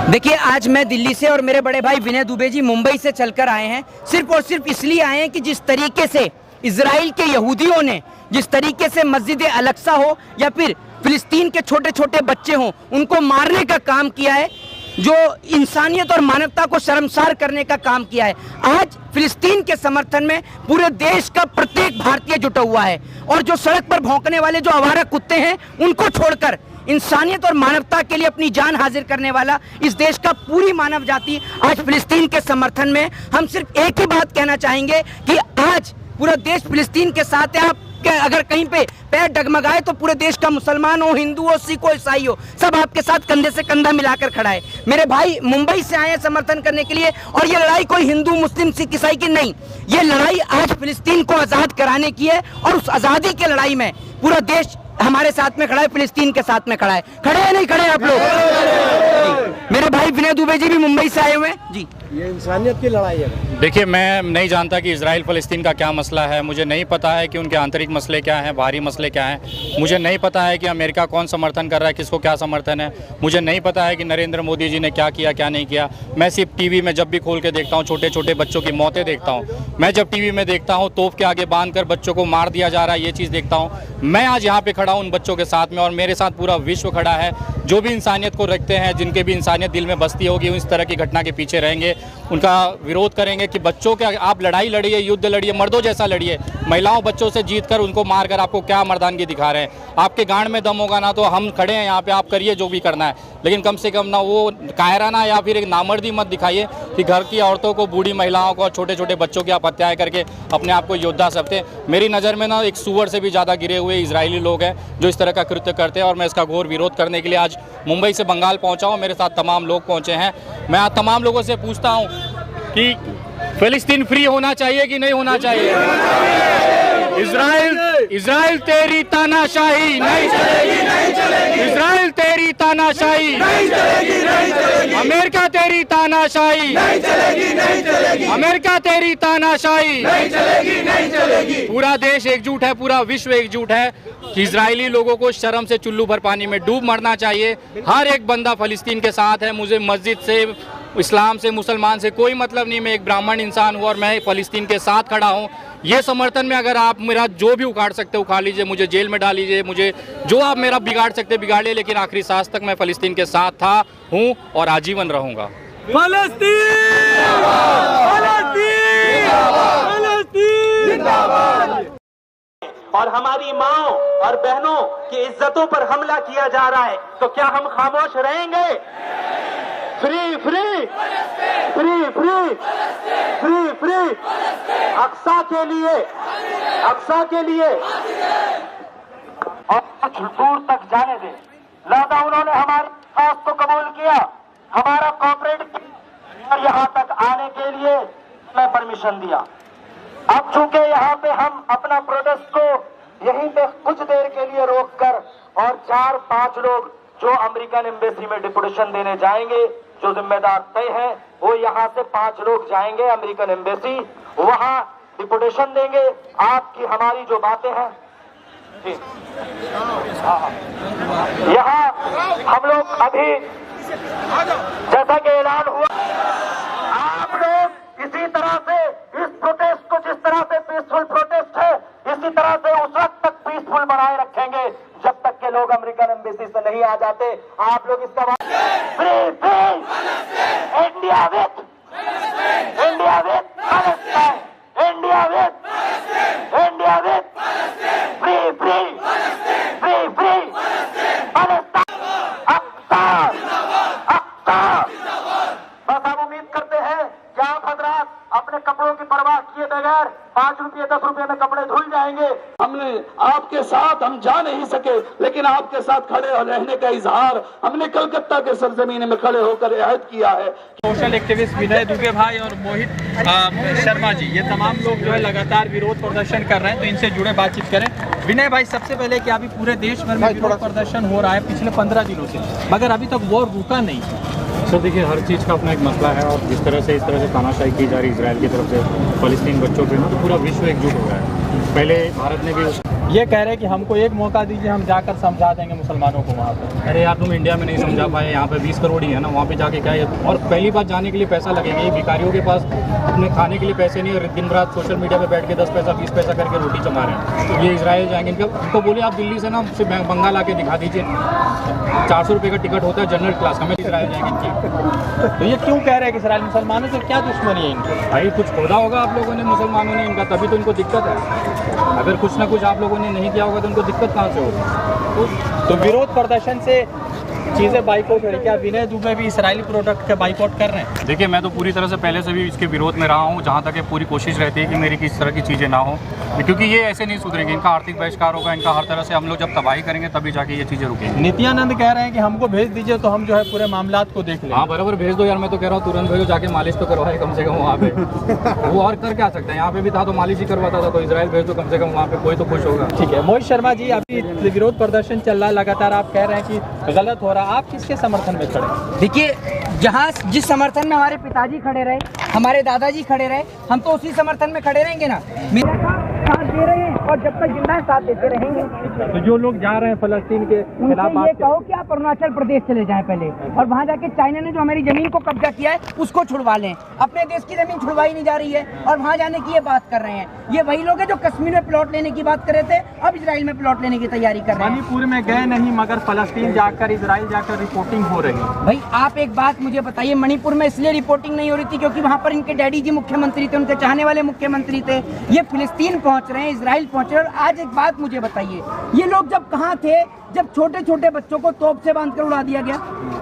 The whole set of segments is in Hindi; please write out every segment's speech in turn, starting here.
देखिए, आज मैं दिल्ली से और मेरे बड़े भाई विनय दुबे जी मुंबई से चलकर आए हैं। सिर्फ और सिर्फ इसलिए आए हैं कि जिस तरीके से इजराइल के यहूदियों ने जिस तरीके से मस्जिद अल-अक्सा हो या फिर फिलिस्तीन के छोटे छोटे बच्चे हों, उनको मारने का काम किया है, जो इंसानियत और मानवता को शर्मसार करने का काम किया है। आज फिलिस्तीन के समर्थन में पूरे देश का प्रत्येक भारतीय जुटा हुआ है और जो सड़क पर भौंकने वाले जो आवारा कुत्ते हैं, उनको छोड़कर इंसानियत और मानवता के लिए अपनी जान हाजिर करने वाला इस देश का पूरी मानव जाति आज फिलिस्तीन के समर्थन में। हम सिर्फ एक ही बात कहना चाहेंगे कि आज पूरा देश फिलिस्तीन के साथ है। आप अगर कहीं पे पैर डगमगाए तो पूरे देश का मुसलमान हो, हिंदू हो, सिख हो, ईसाई हो, सब आपके साथ कंधे से कंधा मिलाकर खड़ा है। मेरे भाई मुंबई से आए हैं समर्थन करने के लिए और ये लड़ाई कोई हिंदू मुस्लिम सिख ईसाई की नहीं, ये लड़ाई आज फिलिस्तीन को आजाद कराने की है और उस आजादी की लड़ाई में पूरा देश हमारे साथ में खड़ा है, फिलिस्तीन के साथ में खड़ा है। खड़े हैं नहीं खड़े आप लोग? मेरे भाई विनय दुबे जी भी मुंबई से आए हुए हैं जी। ये इंसानियत की लड़ाई है। देखिए, मैं नहीं जानता कि इजराइल फ़लस्तीन का क्या मसला है। मुझे नहीं पता है कि उनके आंतरिक मसले क्या हैं, बाहरी मसले क्या हैं। मुझे नहीं पता है कि अमेरिका कौन समर्थन कर रहा है, किसको क्या समर्थन है। मुझे नहीं पता है कि नरेंद्र मोदी जी ने क्या किया, क्या नहीं किया। मैं सिर्फ टीवी में जब भी खोल के देखता हूँ, छोटे छोटे बच्चों की मौतें देखता हूँ। मैं जब टीवी में देखता हूँ तोप के आगे बांध कर बच्चों को मार दिया जा रहा है, ये चीज़ देखता हूँ। मैं आज यहाँ पर खड़ा हूँ उन बच्चों के साथ में और मेरे साथ पूरा विश्व खड़ा है। जो भी इंसानियत को रखते हैं, जिनके भी इंसानियत दिल में बसती होगी, इस तरह की घटना के पीछे रहेंगे, उनका विरोध करेंगे कि बच्चों के आप लड़ाई लड़िए, युद्ध लड़िए, मर्दों जैसा लड़िए। महिलाओं बच्चों से जीत कर उनको मारकर आपको क्या मर्दानगी दिखा रहे हैं? आपके गांड में दम होगा ना तो हम खड़े हैं यहाँ पे, आप करिए जो भी करना है, लेकिन कम से कम ना वो कायराना या फिर एक नामर्दी मत दिखाइए कि घर की औरतों को, बूढ़ी महिलाओं को और छोटे छोटे बच्चों की आप हत्याएं करके अपने आप को योद्धा सकते हैं। मेरी नज़र में ना एक सूअर से भी ज़्यादा गिरे हुए इजरायली लोग हैं जो इस तरह का कृत्य करते हैं और मैं इसका घोर विरोध करने के लिए आज मुंबई से बंगाल पहुँचा हूँ। मेरे साथ तमाम लोग पहुँचे हैं। मैं आज तमाम लोगों से पूछता हूँ कि फिलिस्तीन फ्री होना चाहिए कि नहीं होना चाहिए? इजराइल तेरी तानाशाही नहीं चलेगी, नहीं चलेगी। इजराइल तेरी तानाशाही नहीं चलेगी, नहीं चलेगी। अमेरिका तेरी तानाशाही नहीं चलेगी, नहीं चलेगी। अमेरिका तेरी तानाशाही नहीं चलेगी, नहीं चलेगी। पूरा देश एकजुट है, पूरा विश्व एकजुट है कि इजरायली लोगों को शर्म से चुल्लू भर पानी में डूब मरना चाहिए। हर एक बंदा फिलिस्तीन के साथ है। मुझे मस्जिद से, इस्लाम से, मुसलमान से कोई मतलब नहीं। मैं एक ब्राह्मण इंसान हूँ और मैं फ़लस्तीन के साथ खड़ा हूँ। ये समर्थन में अगर आप मेरा जो भी उखाड़ सकते उखाड़ लीजिए, मुझे जेल में डाल लीजिए, मुझे जो आप मेरा बिगाड़ सकते बिगाड़िए, लेकिन आखिरी सांस तक मैं फ़लस्तीन के साथ था, हूँ और आजीवन रहूँगा। फ़लस्तीन जिंदाबाद। और हमारी माओ और बहनों की इज्जतों पर हमला किया जा रहा है, तो क्या हम खामोश रहेंगे? Free free free free free free Aqsa के लिए, अक्सा के लिए और कुछ दूर तक जाने दे। लिहाजा उन्होंने हमारी बात को कबूल किया, हमारा कॉपरेट किया और यहाँ तक आने के लिए हमें परमिशन दिया। अब चूंकि यहाँ पे हम अपना प्रोटेस्ट को यहीं पे कुछ देर के लिए रोककर और 4-5 लोग जो अमेरिकन एम्बेसी में डिपुटेशन देने जाएंगे, जो जिम्मेदार तय है, वो यहाँ से 5 लोग जाएंगे अमेरिकन एम्बेसी, वहाँ डिपुटेशन देंगे। आपकी हमारी जो बातें हैं यहाँ हम लोग अभी जैसा कि ऐलान हुआ, आप लोग इसी तरह से इस प्रोटेस्ट को, जिस तरह से पीसफुल प्रोटेस्ट है, इसी तरह से उस वक्त तक पीसफुल बनाए रखेंगे जब तक के लोग अमेरिकन एम्बेसी से नहीं आ जाते। आप लोग इसका free free India with, India with Palestine, India with, India with free free free free Palestine, Aqsa Aqsa. बस हम उम्मीद करते हैं कि आप हजरात अपने कपड़ों की परवाह किए बगैर 5 रुपये 10 रुपये में कपड़े धुल जाएंगे। हमने आपके साथ हम जा नहीं सके, लेकिन आपके साथ खड़े रहने का इजहार हमने कलकत्ता के सरजमीन में खड़े होकर अहद किया है। सोशल एक्टिविस्ट विनय दुबे भाई और मोहित शर्मा जी, ये तमाम लोग जो है लगातार विरोध प्रदर्शन कर रहे हैं, तो इनसे जुड़े बातचीत करें। विनय भाई, सबसे पहले कि अभी पूरे देश भर में विरोध प्रदर्शन हो रहा है पिछले 15 दिनों से, मगर अभी तक वॉर रुका नहीं। सर देखिए, हर चीज़ का अपना एक मसला है और जिस तरह से इस तरह से तानाशाही की जा रही है इजराइल की तरफ से फ़लस्तीन बच्चों पे ना, तो पूरा विश्व एकजुट हो रहा है। पहले भारत ने भी ये कह रहे हैं कि हमको एक मौका दीजिए, हम जाकर समझा देंगे मुसलमानों को वहाँ पर। अरे यार तुम इंडिया में नहीं समझा पाए, यहाँ पे 20 करोड़ ही है ना, वहाँ पे जाके क्या है। और पहली बात जाने के लिए पैसा लगेगा, ये भिखारियों के पास अपने खाने के लिए पैसे नहीं और दिन रात सोशल मीडिया पे बैठ के 10 पैसा 20 पैसा करके रोटी चमा रहे हैं। तो ये इजराइल जाएंगे, इनको बोले आप दिल्ली से ना सिर्फ बंगाल आके दिखा दीजिए, 400 रुपये का टिकट होता है जनरल क्लास का, मैं इजराइल जाएंगे इनकी। तो ये क्यों कह रहे हैं कि इसराइल मुसलमानों से क्या दुश्मनी है इनकी? भाई कुछ खोदा होगा आप लोगों ने, मुसलमानों ने इनका, तभी तो इनको दिक्कत है। अगर कुछ ना कुछ आप लोगों ने नहीं किया होगा तो उनको दिक्कत कहाँ से होगी? तो विरोध प्रदर्शन से चीज़ें बाइकआउट हो रही, क्या विनय दुबे भी इसराइली प्रोडक्ट का बाइकआउट कर रहे हैं? देखिए मैं तो पूरी तरह से पहले से भी इसके विरोध में रहा हूँ, जहाँ तक ये पूरी कोशिश रहती है कि मेरी किस तरह की चीज़ें ना हो, क्योंकि ये ऐसे नहीं सुधरेंगे, इनका आर्थिक बहिष्कार होगा, इनका हर तरह से हम लोग जब तबाही करेंगे तभी जाके ये चीज़ें रुकेंगी। नित्यानंद कह रहे हैं कि हमको भेज दीजिए तो हम जो है पूरे मामलात को देख लें। हाँ बराबर भेज दो यार, मैं तो कह रहा हूँ तुरंत भेजो, जाके मालिश तो करवाए कम से कम वहाँ पे। वो और कर क्या सकते हैं, यहाँ पे भी था तो मालिश ही करवाता था, तो इजराइल भेज दो कम से कम, वहाँ पे कोई तो खुश होगा। ठीक है मोहित शर्मा जी, अभी विरोध प्रदर्शन चल रहा है लगातार, आप कह रहे हैं कि गलत हो रहा है, आप किसके समर्थन में खड़े? देखिए, जहाँ जिस समर्थन में हमारे पिताजी खड़े रहे, हमारे दादाजी खड़े रहे, हम तो उसी समर्थन में खड़े रहेंगे ना। मेरा साथ दे रहे हैं और जब तक जिंदा है साथ देते रहेंगे। तो जो लोग जा रहे हैं फलस्तीन के खिलाफ, उनसे ये कहो कि आप अरुणाचल प्रदेश चले जाएं पहले, और वहाँ जाके चाइना ने जो हमारी जमीन को कब्जा किया है उसको छुड़वा लें। अपने देश की जमीन छुड़वाई नहीं जा रही है और वहाँ जाने की ये बात कर रहे हैं। ये वही लोग हैं जो कश्मीर में प्लॉट लेने की बात कर रहे थे, अब इजराइल में प्लॉट लेने की तैयारी कर रहे हैं। मणिपुर में गए नहीं मगर फलस्तीन जाकर, इजराइल जाकर रिपोर्टिंग हो रही है। भाई आप एक बात मुझे बताइए, मणिपुर में इसलिए रिपोर्टिंग नहीं हो रही थी क्योंकि वहाँ पर इनके डैडी जी मुख्यमंत्री थे, उनके चाहने वाले मुख्यमंत्री थे। ये फिलिस्तीन पहुँच रहे हैं, इजराइल पहुँच रहे हैं। और आज एक बात मुझे बताइए, ये लोग जब कहाँ थे जब छोटे छोटे बच्चों को तोप से बांधकर उड़ा दिया गया,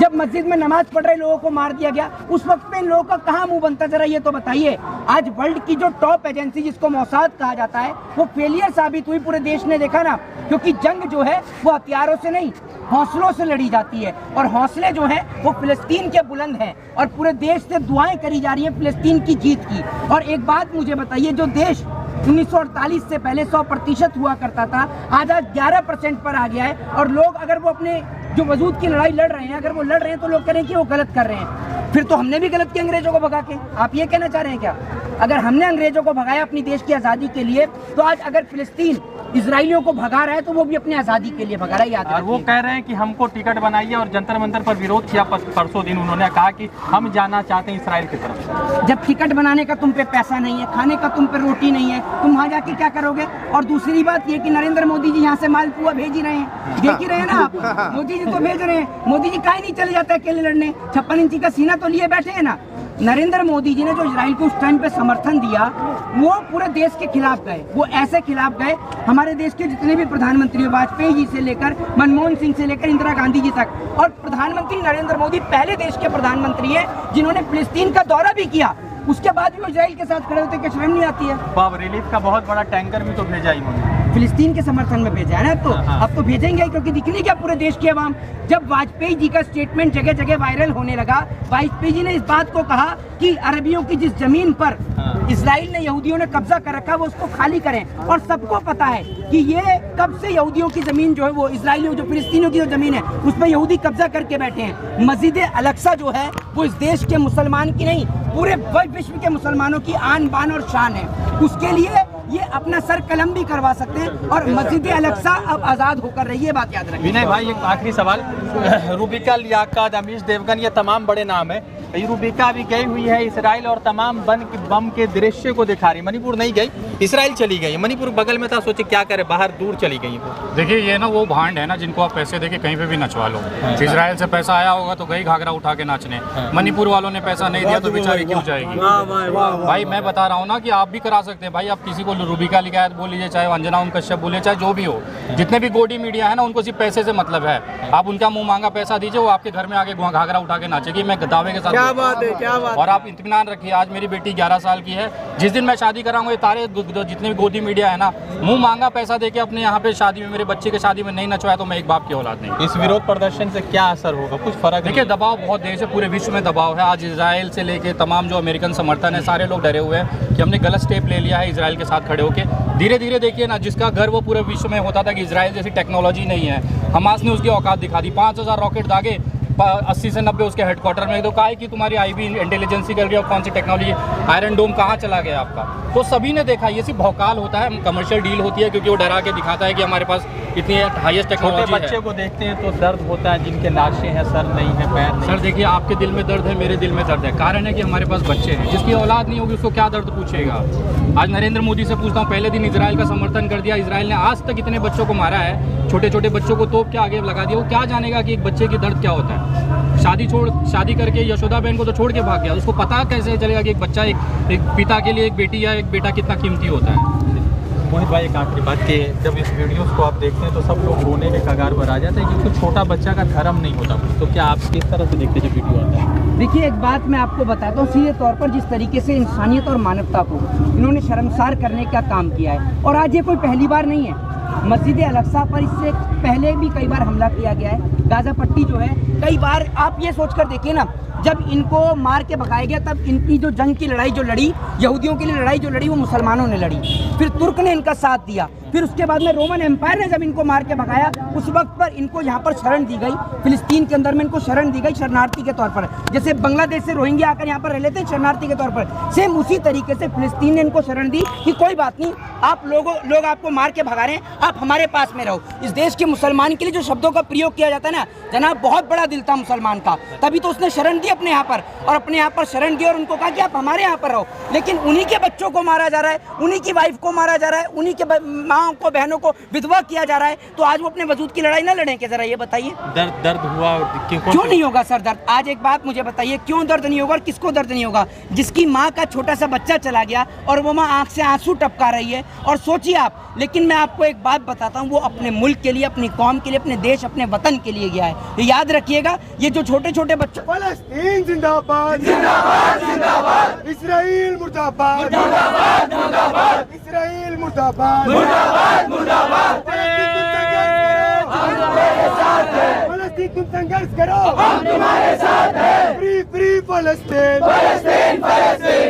जब मस्जिद में नमाज पढ़ रहे लोगों को मार दिया गया, उस वक्त पे इन लोगों का कहाँ मुंह बनता, जरा ये तो बताइए। आज वर्ल्ड की जो टॉप एजेंसी जिसको मोसाद कहा जाता है वो फेलियर साबित हुई, पूरे देश ने देखा ना, क्योंकि जंग जो है वो हथियारों से नहीं हौसलों से लड़ी जाती है, और हौसले जो हैं वो फिलिस्तीन के बुलंद हैं, और पूरे देश से दुआएं करी जा रही हैं फिलिस्तीन की जीत की। और एक बात मुझे बताइए, जो देश 1948 से पहले 100% हुआ करता था, आज 11% पर आ गया है। और लोग अगर वो अपने जो वजूद की लड़ाई लड़ रहे हैं, अगर वो लड़ रहे हैं तो लोग कह रहे हैं कि वो गलत कर रहे हैं। फिर तो हमने भी गलत किया अंग्रेजों को भगा के, आप ये कहना चाह रहे हैं क्या? अगर हमने अंग्रेजों को भगाया अपनी देश की आज़ादी के लिए, तो आज अगर फिलिस्तीन इजराइलियों को भगा रहा है तो वो भी अपनी आज़ादी के लिए भगा रहा है, याद रखिए। वो कह रहे हैं कि हमको टिकट बनाइए, और जंतर मंतर पर विरोध किया परसों दिन, उन्होंने कहा कि हम जाना चाहते हैं इसराइल की तरफ। जब टिकट बनाने का तुम पे पैसा नहीं है, खाने का तुम पे रोटी नहीं है, तुम वहाँ जाके क्या करोगे? और दूसरी बात ये कि नरेंद्र मोदी जी यहाँ से मालपुआ भेज ही रहे हैं, देख ही रहे हैं ना आप, मोदी जी तो भेज रहे हैं। मोदी जी काहे नहीं चले जाते अकेले लड़ने? 56 इंची का सीना तो लिए बैठे हैं ना। नरेंद्र मोदी जी ने जो इजराइल को उस टाइम पे समर्थन दिया, वो पूरे देश के खिलाफ गए, वो ऐसे खिलाफ गए, हमारे देश के जितने भी प्रधानमंत्री, वाजपेयी जी से लेकर मनमोहन सिंह से लेकर इंदिरा गांधी जी तक, और प्रधानमंत्री नरेंद्र मोदी पहले देश के प्रधानमंत्री हैं जिन्होंने फिलिस्तीन का दौरा भी किया, उसके बाद भी वो इजराइल के साथ खड़े होते, क्या शर्म नहीं आती है? अब रिलीफ का बहुत बड़ा टैंकर भी तो भेजा ही उन्होंने, फिलिस्तीन के समर्थन में भेजा है ना। तो अब तो भेजेंगे, क्योंकि दिखनी क्या पूरे देश की आवाम। जब वाजपेयी जी का स्टेटमेंट जगह जगह वायरल होने लगा, वाजपेयी जी ने इस बात को कहा कि अरबियों की जिस जमीन पर इजराइल ने, यहूदियों ने कब्जा कर रखा, वो उसको खाली करें। और सबको पता है कि ये कब से यहूदियों की जमीन जो है, वो इजराइलियों जो फिलिस्तीनियों की जो जमीन है उस पर यहूदी कब्जा करके बैठे हैं। मस्जिद अल-अक्सा जो है वो इस देश के मुसलमान की नहीं, पूरे विश्व के मुसलमानों की आन बान और शान है। उसके लिए ये अपना सर कलम भी करवा सकते हैं, और मस्जिद अल-अक्सा अब आज़ाद होकर रही है, बात याद रखिए। विनय भाई एक आखिरी सवाल, रूबिका लियाकत, अमीश देवगन, ये तमाम बड़े नाम है। रूबिका भी गई हुई है इसराइल और तमाम बम के दृश्य को दिखा रही। मणिपुर नहीं गई, इसराइल चली गई। मणिपुर बगल में था, सोचे क्या करे, बाहर दूर चली गई। देखिए ये ना वो भांड है ना जिनको आप पैसे देके कहीं पे भी नचवा लो। इजराइल से पैसा आया होगा तो गई घाघरा उठा के नाचने, मणिपुर वालों ने पैसा नहीं दिया तो बेचारी क्यों जाएगी? भाई मैं बता रहा हूँ ना कि आप भी करा सकते हैं। भाई आप किसी को रूबिका लियाकत बोल लीजिए, चाहे अंजना ओम कश्यप बोलिए, चाहे जो भी हो, जितने भी गोडी मीडिया है ना, उनको सिर्फ पैसे से मतलब है। आप उनका मुंह मांगा पैसा दीजिए, वो आपके घर में आके घाघरा उठा के नाचेगी, मैं दावे के साथ। क्या बात है, क्या बात। और आप इत्मीनान रखिए, आज मेरी बेटी 11 साल की है, जिस दिन मैं शादी कराऊंगा ये तारे जितने भी गोदी मीडिया है ना, मुंह मांगा पैसा देके अपने यहाँ पे शादी में, मेरे बच्चे की शादी में नहीं नचवाया तो मैं एक बाप की औलाद नहीं। इस विरोध प्रदर्शन से क्या असर होगा, कुछ फर्क? देखिए दबाव बहुत देश है, पूरे विश्व में दबाव है। आज इजराइल से लेके तमाम जो अमेरिकन समर्थन है, सारे लोग डरे हुए हैं कि हमने गलत स्टेप ले लिया है इजराइल के साथ खड़े होकर। धीरे धीरे देखिए ना, जिसका घर वो पूरे विश्व में होता था कि इजराइल जैसी टेक्नोलॉजी नहीं है, हमास ने उसकी औकात दिखा दी। 5000 रॉकेट दागे, 80 से 90 उसके हेडक्वार्टर में, तो कहा है कि तुम्हारी आईबी इंटेलिजेंसी कर गया, कौन सी टेक्नोलॉजी, आयरन डोम कहाँ चला गया आपका। तो सभी ने देखा, ये सिर्फ भौकाल होता है, कमर्शियल डील होती है, क्योंकि वो डरा के दिखाता है कि हमारे पास इतनी हाईएस्ट टेक्नोलॉजी है। बच्चे को देखते हैं तो दर्द होता है, जिनके लाशें हैं, सर नहीं है, पैर नहीं। सर देखिए, आपके दिल में दर्द है, मेरे दिल में दर्द है। कारण है कि हमारे पास बच्चे हैं, जिसकी औलाद नहीं होगी उसको क्या दर्द पूछेगा। आज नरेंद्र मोदी से पूछता हूँ, पहले दिन इजराइल का समर्थन कर दिया, इजराइल ने आज तक इतने बच्चों को मारा है, छोटे छोटे बच्चों को तोप के आगे लगा दिया, वो क्या जानेगा कि एक बच्चे की दर्द क्या होता है। शादी करके यशोदा बहन को तो छोड़ के भाग गया, उसको पता कैसे चलेगा कि एक बच्चा एक पिता के लिए एक बेटी या एक बेटा कितना कीमती होता है। मोहित भाई, एक आखिरी बात कि जब इस वीडियोस को आप देखते हैं तो सब लोग रोने के कगार पर आ जाते हैं, क्योंकि छोटा बच्चा का धर्म नहीं होता कुछ। तो क्या आप किस तरह से देखते हैं जब वीडियो आता है? देखिए, एक बात मैं आपको बताता हूँ, सीधे तौर पर जिस तरीके से इंसानियत और मानवता को इन्होंने शर्मसार करने का काम किया है, और आज ये कोई पहली बार नहीं है। मस्जिद अल-अक्सा पर इससे पहले भी कई बार हमला किया गया है। गाज़ा पट्टी जो है, कई बार आप ये सोचकर देखिए ना, जब इनको मार के भगाया गया तब इनकी जो जंग की लड़ाई जो लड़ी, यहूदियों के लिए लड़ाई जो लड़ी, वो मुसलमानों ने लड़ी। फिर तुर्क ने इनका साथ दिया, फिर उसके बाद में रोमन एम्पायर ने जब इनको मार के भगाया, उस वक्त पर इनको यहाँ पर शरण दी गई, फिलिस्तीन के अंदर में इनको शरण दी गई शरणार्थी के तौर पर। जैसे बांग्लादेश से रोहिंग्या आकर यहाँ पर रह लेते हैं शरणार्थी के तौर पर, सेम उसी तरीके से फिलिस्तीन ने इनको शरण दी कि कोई बात नहीं, आप लोग आपको मार के भगा रहे हैं, आप हमारे पास में रहो। इस देश के मुसलमान के लिए जो शब्दों का प्रयोग किया जाता है ना जनाब, बहुत बड़ा दिल था मुसलमान का, तभी तो उसने शरण दी अपने यहाँ पर, और अपने यहाँ पर शरण दी और उनको कहा कि आप हमारे यहाँ पर रहो। लेकिन उन्हीं के बच्चों को मारा जा रहा है, उन्हीं की वाइफ को मारा जा रहा है, उन्हीं के माँ को, बहनों को विधवा किया जा रहा है, तो आज वो अपने वजूद की लड़ाई ना लड़ेंगे? जरा ये बताइए, दर्द हुआ क्यों नहीं होगा सर दर्द? आज एक बात मुझे बताइए, क्यों दर्द नहीं होगा और किसको दर्द नहीं होगा? जिसकी माँ का छोटा सा बच्चा चला गया और वो माँ आंख से आंसू टपका रही है, और सोचिए आप। लेकिन मैं आपको एक बात बताता हूँ, वो अपने मुल्क के लिए, अपनी कौम के लिए, अपने देश, अपने वतन के लिए गया है। ये याद रखिएगा, ये जो छोटे छोटे बच्चों, फलस्तीन जिंदाबाद, जिंदाबाद जिंदाबाद, इस्राइल मुर्दाबाद, मुर्दाबाद मुर्दाबाद, इस्राइल मुर्दाबाद, मुर्दाबाद मुर्दाबाद, फलस्तीन तुम संघर्ष करो, हम तुम्हारे साथ हैं, फ्री फ्री फलस्तीन, फलस्तीन फलस्तीन।